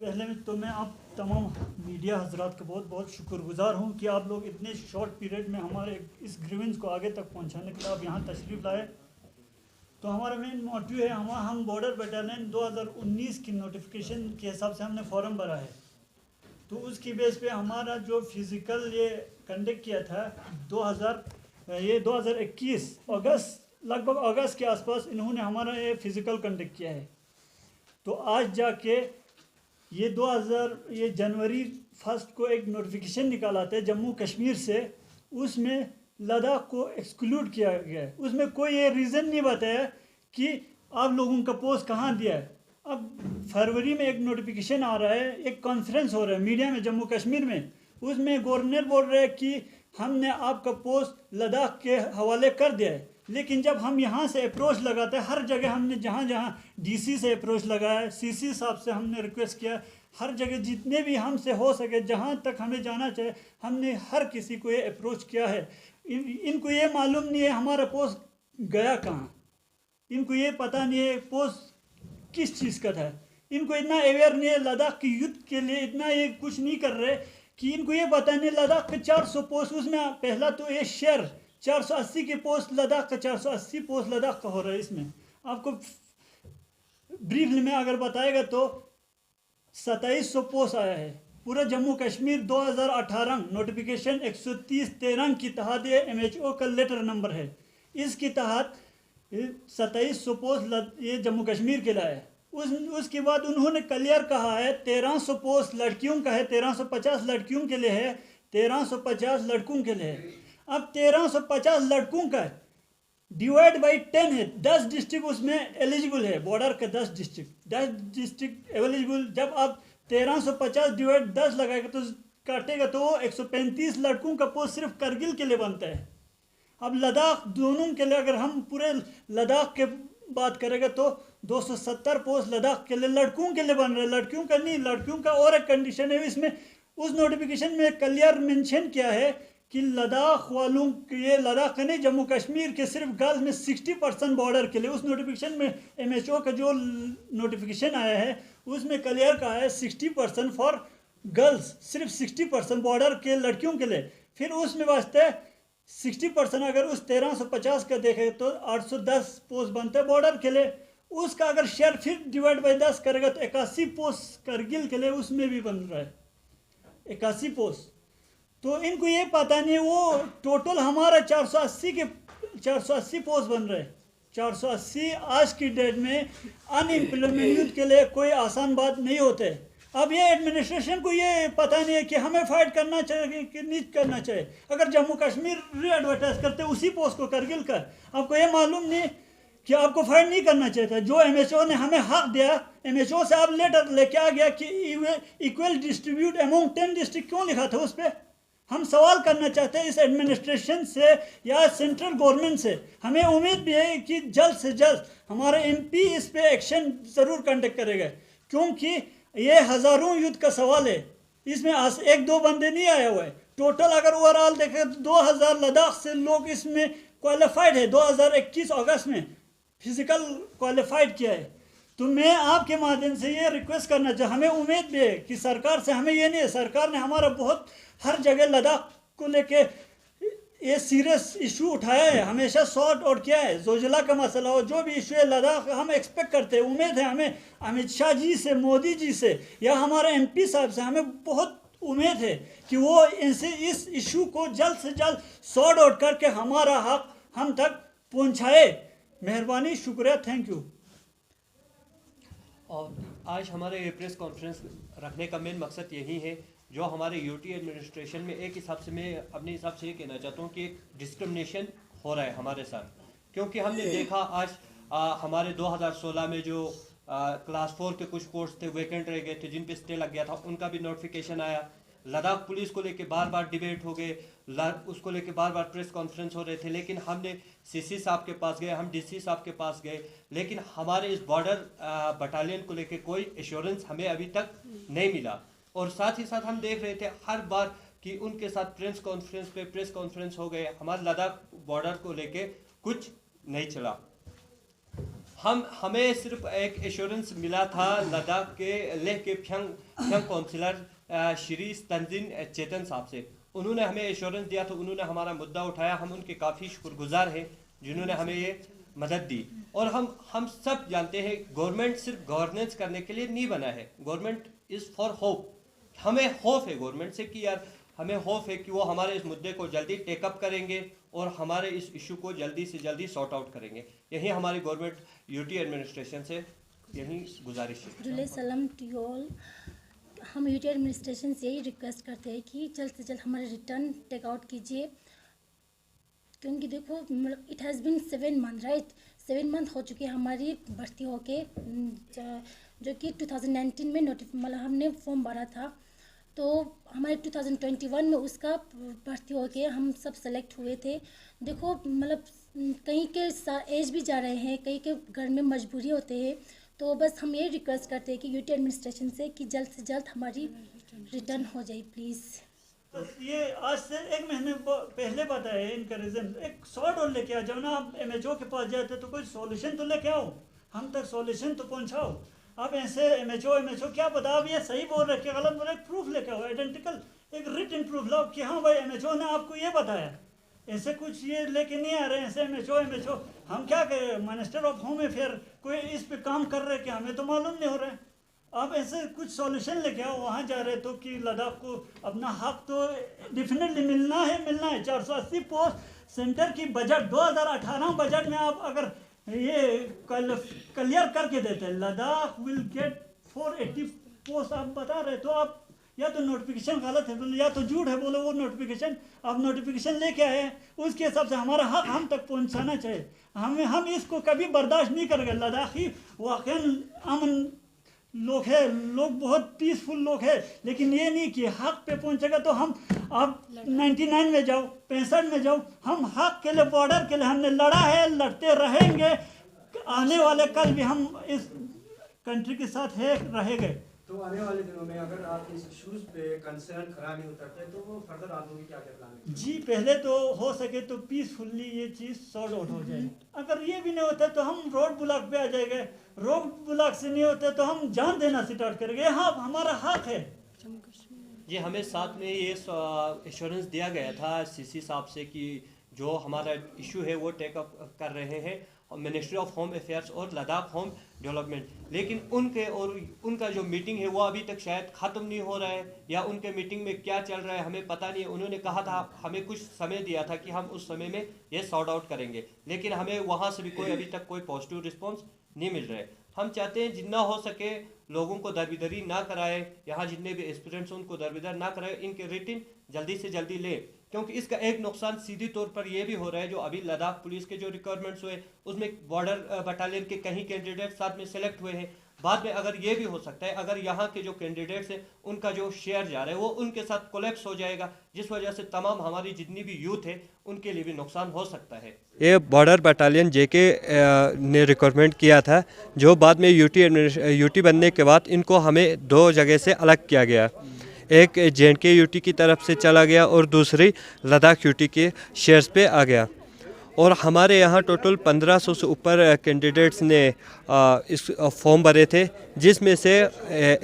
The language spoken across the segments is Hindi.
पहले में तो मैं आप तमाम मीडिया हजरात का बहुत बहुत शुक्रगुजार हूँ कि आप लोग इतने शॉर्ट पीरियड में हमारे इस ग्रीवेंस को आगे तक पहुँचाने के लिए आप यहाँ तशरीफ़ लाए। तो हमारा मेन मोटिव है, हम बॉर्डर बटालियन 2019 की नोटिफिकेशन के हिसाब से हमने फॉर्म भरा है। तो उसकी बेस पे हमारा जो फिज़िकल ये कंडक्ट किया था 2021 अगस्त, लगभग अगस्त के आसपास इन्होंने हमारा ये फिज़िकल कंडक्ट किया है। तो आज जाके ये जनवरी 1 को एक नोटिफिकेशन निकाला था जम्मू कश्मीर से, उसमें लद्दाख को एक्सक्लूड किया गया है। उसमें कोई ये रीज़न नहीं बताया कि आप लोगों का पोस्ट कहाँ दिया है। अब फरवरी में एक नोटिफिकेशन आ रहा है, एक कॉन्फ्रेंस हो रहा है मीडिया में जम्मू कश्मीर में, उसमें गवर्नर बोल रहे हैं कि हमने आपका पोस्ट लद्दाख के हवाले कर दिया है। लेकिन जब हम यहाँ से अप्रोच लगाते हैं, हर जगह हमने जहाँ जहाँ डीसी से अप्रोच लगाया, सीसी साहब से हमने रिक्वेस्ट किया, हर जगह जितने भी हमसे हो सके जहाँ तक हमें जाना चाहिए हमने हर किसी को ये अप्रोच किया है। इनको ये मालूम नहीं है हमारा पोस्ट गया कहाँ, इनको ये पता नहीं है पोस्ट किस चीज़ का था। इनको इतना अवेयर नहीं है लद्दाख की युद्ध के लिए, इतना ये कुछ नहीं कर रहे कि इनको ये पता नहीं लद्दाख के 400 पोस्ट, उसमें पहला तो ये शेयर 480 के पोस्ट लद्दाख का, 480 पोस्ट लद्दाख का हो रहा है। इसमें आपको ब्रीफली में अगर बताएगा तो 2700 पोस्ट आया है पूरा जम्मू कश्मीर। 2018 नोटिफिकेशन 130-13 की तहत ये MHO का लेटर नंबर है, इसके तहत 2700 पोस्ट ये जम्मू कश्मीर के लिए है। उसके बाद उन्होंने क्लियर कहा है 1300 पोस्ट लड़कियों का है, 1350 लड़कियों के लिए है, 1350 लड़कों के लिए है। अब 1350 लड़कों का डिवाइड बाई 10 है, 10 डिस्ट्रिक्ट उसमें एलिजिबल है, बॉर्डर का 10 डिस्ट्रिक्ट एलिजिबल। जब आप 1350 डिवाइड 10 लगाएगा तो काटेगा तो 135 लड़कों का पोस्ट सिर्फ करगिल के लिए बनता है। अब लद्दाख दोनों के लिए अगर हम पूरे लद्दाख के बात करेंगे तो 270 पोस्ट लद्दाख के लिए लड़कों के लिए बन रहे हैं, लड़कियों का नहीं। लड़कियों का और एक कंडीशन है इसमें, उस नोटिफिकेशन में क्लियर मेंशन किया है कि लद्दाख वालों के, ये लद्दाख का नहीं जम्मू कश्मीर के सिर्फ गर्ल्स में 60% बॉर्डर के लिए। उस नोटिफिकेशन में MHO का जो नोटिफिकेशन आया है उसमें क्लियर कहा है 60% फॉर गर्ल्स, सिर्फ 60% बॉर्डर के लड़कियों के लिए। फिर उसमें वास्ते 60% अगर उस 1350 का देखें तो 810 पोस्ट बनते हैं बॉर्डर के लिए। उसका अगर शेयर फिर डिवाइड बाई 10 करेगा तो 81 पोस्ट करगिल के लिए उसमें भी बन रहा है, 81 पोस्ट। तो इनको ये पता नहीं, वो टोटल हमारा 480 पोस्ट बन रहे हैं। 480 आज की डेट में अनएम्प्लॉयमेंट यूथ के लिए कोई आसान बात नहीं होते। अब ये एडमिनिस्ट्रेशन को ये पता नहीं है कि हमें फाइट करना चाहिए कि नहीं करना चाहिए। अगर जम्मू कश्मीर री एडवर्टाइज करते उसी पोस्ट को करगिल कर, आपको ये मालूम नहीं कि आपको फाइट नहीं करना चाहिए था। जो MHO ने हमें हक दिया, MHO से आप लेटर लेके आ गया कि इक्वल डिस्ट्रीब्यूट अमोंग 10 डिस्ट्रिक्ट, क्यों लिखा था उस पर? हम सवाल करना चाहते हैं इस एडमिनिस्ट्रेशन से या सेंट्रल गवर्नमेंट से। हमें उम्मीद भी है कि जल्द से जल्द हमारे MP इस पे एक्शन ज़रूर कंडक्ट करेगा, क्योंकि ये हज़ारों युद्ध का सवाल है। इसमें 1-2 बंदे नहीं आए हुए। टोटल अगर ओवरऑल देखें तो 2000 लद्दाख से लोग इसमें क्वालिफाइड है, 2021 अगस्त में फिजिकल क्वालिफाइड किया है। तो मैं आपके माध्यम से ये रिक्वेस्ट करना चाहूँ, हमें उम्मीद भी है कि सरकार से, हमें ये नहीं है, सरकार ने हमारा बहुत हर जगह लद्दाख को लेके ये सीरियस इशू उठाया है, हमेशा सॉर्ट आउट किया है। जोजिला का मसला हो, जो भी इशू है लद्दाख, हम एक्सपेक्ट करते हैं, उम्मीद है हमें अमित शाह जी से, मोदी जी से या हमारे MP साहब से, हमें बहुत उम्मीद है कि वो इनसे इस इशू को जल्द से जल्द सॉर्ट आउट करके हमारा हक हम तक पहुँचाए। मेहरबानी, शुक्रिया, थैंक यू। और आज हमारे प्रेस कॉन्फ्रेंस रखने का मेन मकसद यही है, जो हमारे UT एडमिनिस्ट्रेशन में एक हिसाब से, मैं अपने हिसाब से ये कहना चाहता हूँ कि एक डिस्क्रिमिनेशन हो रहा है हमारे साथ। क्योंकि हमने देखा आज हमारे 2016 में जो क्लास 4 के कुछ कोर्स थे वैकेंट रह गए थे, जिन पे स्टे लग गया था, उनका भी नोटिफिकेशन आया। लद्दाख पुलिस को लेके बार बार डिबेट हो गए, उसको लेके बार बार प्रेस कॉन्फ्रेंस हो रहे थे, लेकिन हमने CC साहब के पास गए, हम DC साहब के पास गए, लेकिन हमारे इस बॉर्डर बटालियन को लेके कोई एश्योरेंस हमें अभी तक नहीं मिला। और साथ ही साथ हम देख रहे थे हर बार कि उनके साथ प्रेस कॉन्फ्रेंस हो गए, हमारे लद्दाख बॉर्डर को लेके कुछ नहीं चला। हमें सिर्फ एक एश्योरेंस मिला था लद्दाख के लेह के फ्यंग काउंसिलर श्री तंजीन चेतन साहब से। उन्होंने हमें एश्योरेंस दिया था, उन्होंने हमारा मुद्दा उठाया, हम उनके काफ़ी शुक्रगुजार हैं जिन्होंने हमें ये मदद दी। और हम सब जानते हैं गवर्नमेंट सिर्फ गवर्नेंस करने के लिए नहीं बना है, गवर्नमेंट इज़ फॉर होप। हमें होप है गवर्नमेंट से कि यार हमें होप है कि वो हमारे इस मुद्दे को जल्दी टेकअप करेंगे और हमारे इस इशू को जल्दी से जल्दी सॉर्ट आउट करेंगे। यही हमारी गवर्नमेंट यूटी एडमिनिस्ट्रेशन से यही गुजारिश है। सलाम टू यू ऑल। हम यूटी एडमिनिस्ट्रेशन से यही रिक्वेस्ट करते हैं कि जल्द से जल्द हमारे रिटर्न टेक आउट कीजिए, क्योंकि देखो it has been 7 month right, 7 month हो चुके हमारी भर्ती होके, जो कि 2019 में मतलब हमने फॉर्म भरा था, तो हमारे 2021 में उसका भर्ती होके हम सब सेलेक्ट हुए थे। देखो मतलब कहीं के एज भी जा रहे हैं, कहीं के घर में मजबूरी होते हैं, तो बस हम ये रिक्वेस्ट करते हैं कि यूटी एडमिनिस्ट्रेशन से कि जल्द से जल्द हमारी रिटर्न हो जाए प्लीज़। तो ये आज से 1 महीने पहले बताया इनका रीज़न, एक शॉर्ट और लेके आओ। जब ना आप MHO के पास जाते तो कोई सॉल्यूशन तो लेके आओ, हम तक सॉल्यूशन तो पहुंचाओ। आप ऐसे MHO क्या पता आप ये सही बोल रहे, गलत बोल रहे, प्रूफ लेके आओ, आइडेंटिकल एक रिटन प्रूफ लाओ कि हाँ भाई MHO ने आपको ये बताया। ऐसे कुछ ये लेके नहीं आ रहे हैं ऐसे MHO हम क्या करें, मिनिस्टर ऑफ होम अफेयर कोई इस पे काम कर रहे हैं कि हमें तो मालूम नहीं हो रहा है। आप ऐसे कुछ सॉल्यूशन लेके आओ। वहाँ जा रहे तो कि लद्दाख को अपना हक तो डेफिनेटली मिलना है 480 पोस्ट। सेंटर की बजट 2018 बजट में आप अगर ये क्लियर करके देते लद्दाख विल गेट 480 पोस्ट आप बता रहे, तो आप या तो नोटिफिकेशन गलत है बोलो, या तो झूठ है बोलो। वो नोटिफिकेशन आप नोटिफिकेशन लेके आए, उसके हिसाब से हमारा हक हम तक पहुंचाना चाहिए। हम इसको कभी बर्दाश्त नहीं करेंगे। लद्दाखी वाकई अमन लोग है, लोग बहुत पीसफुल लोग है, लेकिन ये नहीं कि हक पे पहुंचेगा तो हम आप 99 में जाओ, 65 में जाओ। हम हक के लिए, बॉर्डर के लिए हमने लड़ा है, लड़ते रहेंगे। आने वाले कल भी हम इस कंट्री के साथ है रहेंगे। तो आने वाले दिनों में अगर आप इस इश्यूज पे कंसर्न खरा नहीं उतरते तो वो फर्दर आगे क्या क्या प्लान है? जी पहले तो हो सके तो पीसफुल्ली ये चीज़ सॉर्ट आउट हो जाए। अगर ये भी नहीं होता तो हम रोड ब्लॉक पे आ जाएंगे। रोड ब्लॉक से नहीं होता तो हम जान देना स्टार्ट करेंगे। हाँ हमारा हक है। जी हमें साथ में ये एश्योरेंस दिया गया था CC साहब से कि जो हमारा इशू है वो टेकअप कर रहे हैं मिनिस्ट्री ऑफ होम अफेयर्स और लद्दाख होम डेवलपमेंट, लेकिन उनका जो मीटिंग है वो अभी तक शायद ख़त्म नहीं हो रहा है, या उनके मीटिंग में क्या चल रहा है हमें पता नहीं है। उन्होंने कहा था हमें कुछ समय दिया था कि हम उस समय में ये सॉर्ट आउट करेंगे, लेकिन हमें वहाँ से भी अभी तक कोई पॉजिटिव रिस्पॉन्स नहीं मिल रहा है। हम चाहते हैं जितना हो सके लोगों को दरबदरी ना कराए, यहाँ जितने भी एस्पिरेंट्स उनको दरबदर ना कराए, इनके रेटिंग जल्दी से जल्दी ले, क्योंकि इसका एक नुकसान सीधी तौर पर यह भी हो रहा है जो अभी लद्दाख पुलिस के जो रिक्वायरमेंट्स हुए उसमें बॉर्डर बटालियन के कहीं कैंडिडेट साथ में सेलेक्ट हुए हैं। बाद में अगर ये भी हो सकता है अगर यहाँ के जो कैंडिडेट्स हैं उनका जो शेयर जा रहा है वो उनके साथ कोलैप्स हो जाएगा, जिस वजह से तमाम हमारी जितनी भी यूथ है उनके लिए भी नुकसान हो सकता है। ये बॉर्डर बटालियन JK ने रिक्वायरमेंट किया था, जो बाद में यूटी बनने के बाद इनको हमें 2 जगह से अलग किया गया। एक JNK यूटी की तरफ से चला गया और दूसरी लद्दाख यूटी के शेयर्स पे आ गया। और हमारे यहाँ टोटल 1500 से ऊपर कैंडिडेट्स ने इस फॉर्म भरे थे, जिसमें से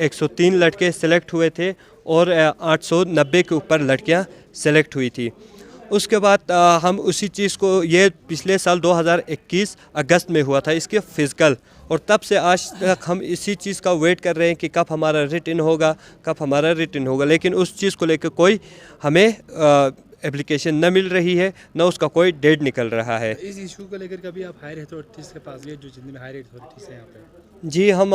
103 लड़के सेलेक्ट हुए थे और 890 के ऊपर लड़कियाँ सेलेक्ट हुई थी। उसके बाद हम उसी चीज़ को, ये पिछले साल 2021 अगस्त में हुआ था इसके फिज़िकल, और तब से आज तक हम इसी चीज़ का वेट कर रहे हैं कि कब हमारा रिटन होगा, लेकिन उस चीज़ को लेकर कोई हमें एप्लीकेशन न मिल रही है, न उसका कोई डेट निकल रहा है। इस इशू को लेकर कभी आप हायर अथॉरिटीज़ के पास गए, जो जितने में हायर अथॉरिटीज़ हैं यहाँ पे? जी हम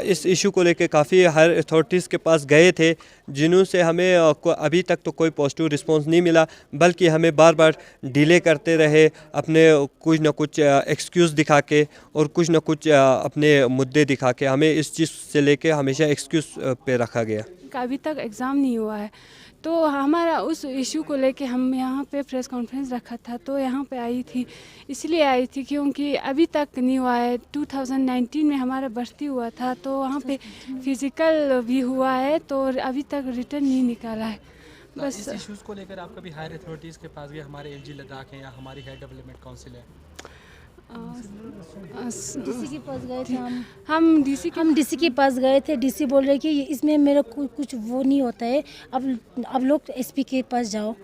इस इशू को लेकर काफ़ी हायर अथॉरिटीज़ के पास गए थे, जिन्हों से हमें अभी तक तो कोई पॉजिटिव रिस्पांस नहीं मिला, बल्कि हमें बार बार डिले करते रहे, अपने कुछ न कुछ एक्सक्यूज़ दिखा के और कुछ न कुछ अपने मुद्दे दिखा के हमें इस चीज़ से लेके हमेशा एक्सक्यूज़ पे रखा गया। अभी तक एग्ज़ाम नहीं हुआ है, तो हमारा उस इशू को लेके हम यहाँ पे प्रेस कॉन्फ्रेंस रखा था, तो यहाँ पे आई थी, इसलिए आई थी क्योंकि अभी तक नहीं हुआ है। 2019 में हमारा भर्ती हुआ था, तो वहाँ पे फिज़िकल भी हुआ है, तो अभी तक रिटर्न नहीं निकाला है। बस इस इश्यूज़ को लेकर आप कभी हायर अथॉरिटीज़ के पास गए? हमारे LG लद्दाख हैं या हमारी हेड डेवलपमेंट काउंसिल है? डीसी के पास गए थे हम डीसी हम डीसी के पास गए थे। डीसी बोल रहे कि इसमें मेरा कुछ वो नहीं होता है, अब लोग एसपी के पास जाओ।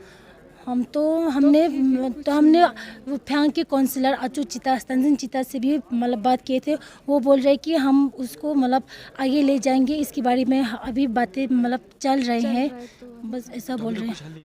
हमने वो फ्यांग के काउंसलर अचू चिता तंजिन चिता से भी मतलब बात किए थे। वो बोल रहे कि हम उसको मतलब आगे ले जाएंगे, इसके बारे में अभी बातें मतलब चल रहे हैं, बस ऐसा बोल रहे हैं।